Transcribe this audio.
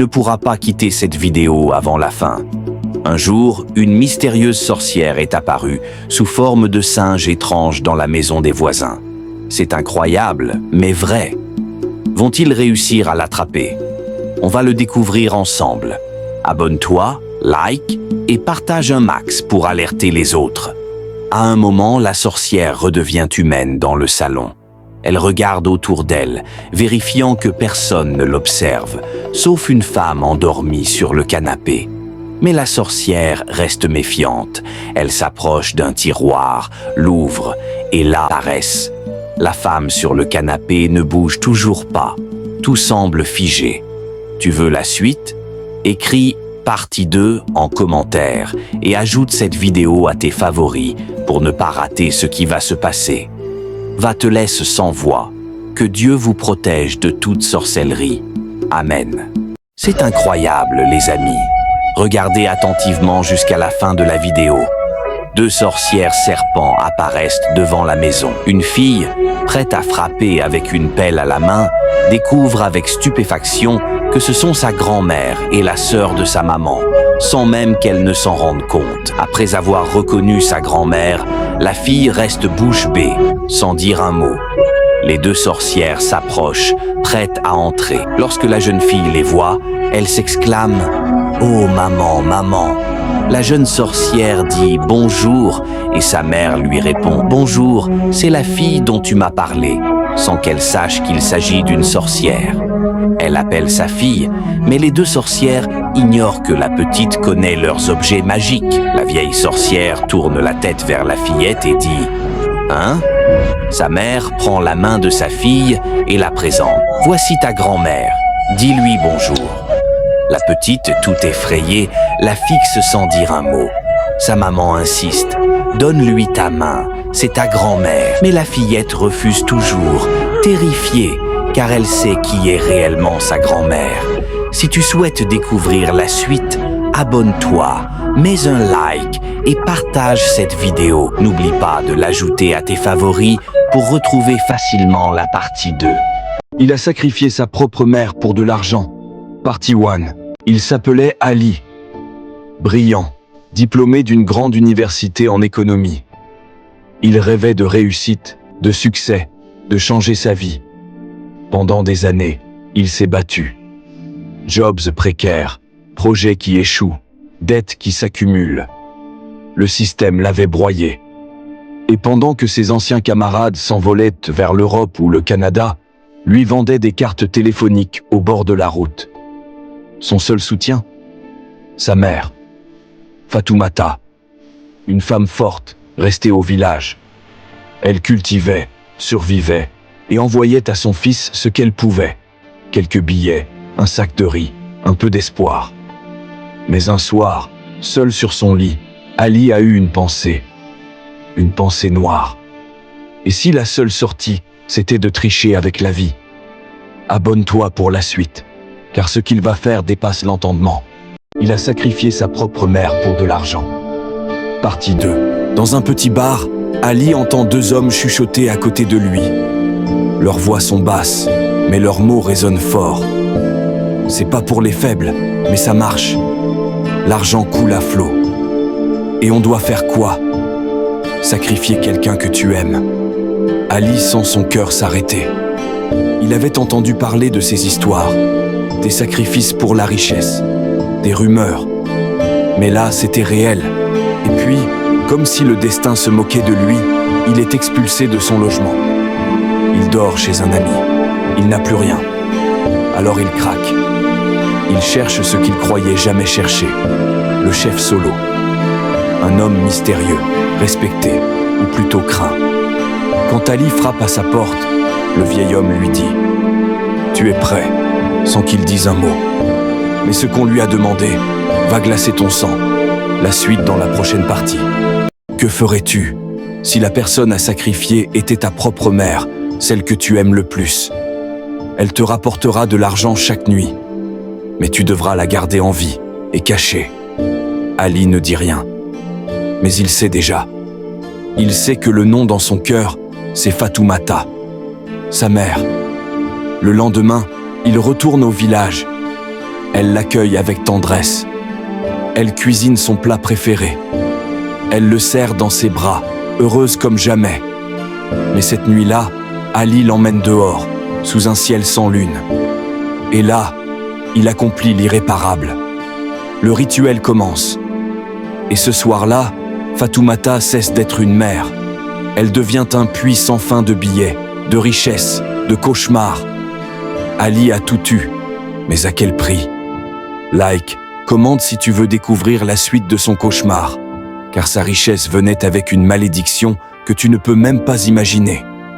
ne pourra pas quitter cette vidéo avant la fin. Un jour, une mystérieuse sorcière est apparue sous forme de singe étrange dans la maison des voisins. C'est incroyable, mais vrai. Vont-ils réussir à l'attraper? On va le découvrir ensemble. Abonne-toi, like et partage un max pour alerter les autres. À un moment, la sorcière redevient humaine dans le salon. Elle regarde autour d'elle, vérifiant que personne ne l'observe, sauf une femme endormie sur le canapé. Mais la sorcière reste méfiante. Elle s'approche d'un tiroir, l'ouvre, et là apparaissent. La femme sur le canapé ne bouge toujours pas. Tout semble figé. Tu veux la suite? Écris partie 2 en commentaire et ajoute cette vidéo à tes favoris pour ne pas rater ce qui va se passer. Va te laisse sans voix. Que Dieu vous protège de toute sorcellerie. Amen. C'est incroyable, les amis. Regardez attentivement jusqu'à la fin de la vidéo. 2 sorcières serpents apparaissent devant la maison. Une fille, prête à frapper avec une pelle à la main, découvre avec stupéfaction que ce sont sa grand-mère et la sœur de sa maman, sans même qu'elle ne s'en rende compte. Après avoir reconnu sa grand-mère, la fille reste bouche bée, sans dire un mot. Les 2 sorcières s'approchent, prêtes à entrer. Lorsque la jeune fille les voit, elle s'exclame « Oh maman, maman !» La jeune sorcière dit « Bonjour » et sa mère lui répond « Bonjour, c'est la fille dont tu m'as parlé », sans qu'elle sache qu'il s'agit d'une sorcière. Elle appelle sa fille, mais les 2 sorcières ignorent que la petite connaît leurs objets magiques. La vieille sorcière tourne la tête vers la fillette et dit « Hein ?» Sa mère prend la main de sa fille et la présente. « Voici ta grand-mère, dis-lui bonjour. » La petite, tout effrayée, la fixe sans dire un mot. Sa maman insiste. « Donne-lui ta main, c'est ta grand-mère. » Mais la fillette refuse toujours, terrifiée, car elle sait qui est réellement sa grand-mère. Si tu souhaites découvrir la suite, abonne-toi, mets un like et partage cette vidéo. N'oublie pas de l'ajouter à tes favoris pour retrouver facilement la partie 2. Il a sacrifié sa propre mère pour de l'argent. Partie 1. Il s'appelait Ali. Brillant, diplômé d'une grande université en économie. Il rêvait de réussite, de succès, de changer sa vie. Pendant des années, il s'est battu. Jobs précaires, projets qui échouent, dettes qui s'accumulent. Le système l'avait broyé. Et pendant que ses anciens camarades s'envolaient vers l'Europe ou le Canada, lui vendaient des cartes téléphoniques au bord de la route. Son seul soutien? Sa mère, Fatoumata, une femme forte, restée au village. Elle cultivait, survivait et envoyait à son fils ce qu'elle pouvait. Quelques billets, un sac de riz, un peu d'espoir. Mais un soir, seul sur son lit, Ali a eu une pensée noire. Et si la seule sortie, c'était de tricher avec la vie? Abonne-toi pour la suite, car ce qu'il va faire dépasse l'entendement. Il a sacrifié sa propre mère pour de l'argent. Partie 2. Dans un petit bar, Ali entend 2 hommes chuchoter à côté de lui. Leurs voix sont basses, mais leurs mots résonnent fort. C'est pas pour les faibles, mais ça marche. L'argent coule à flot. Et on doit faire quoi? Sacrifier quelqu'un que tu aimes. Ali sent son cœur s'arrêter. Il avait entendu parler de ces histoires, des sacrifices pour la richesse, des rumeurs. Mais là, c'était réel. Et puis, comme si le destin se moquait de lui, il est expulsé de son logement. Il dort chez un ami. Il n'a plus rien. Alors il craque. Il cherche ce qu'il croyait jamais chercher. Le chef solo. Un homme mystérieux, respecté, ou plutôt craint. Quand Ali frappe à sa porte, le vieil homme lui dit « Tu es prêt ?» sans qu'il dise un mot. Mais ce qu'on lui a demandé va glacer ton sang. La suite dans la prochaine partie. Que ferais-tu si la personne à sacrifier était ta propre mère, celle que tu aimes le plus? Elle te rapportera de l'argent chaque nuit, mais tu devras la garder en vie et cachée. Ali ne dit rien, mais il sait déjà. Il sait que le nom dans son cœur, c'est Fatoumata, sa mère. Le lendemain, il retourne au village. Elle l'accueille avec tendresse. Elle cuisine son plat préféré. Elle le serre dans ses bras, heureuse comme jamais. Mais cette nuit-là, Ali l'emmène dehors, sous un ciel sans lune. Et là, il accomplit l'irréparable. Le rituel commence. Et ce soir-là, Fatoumata cesse d'être une mère. Elle devient un puits sans fin de billets, de richesses, de cauchemars. Ali a tout eu, mais à quel prix? Like, commente si tu veux découvrir la suite de son cauchemar, car sa richesse venait avec une malédiction que tu ne peux même pas imaginer.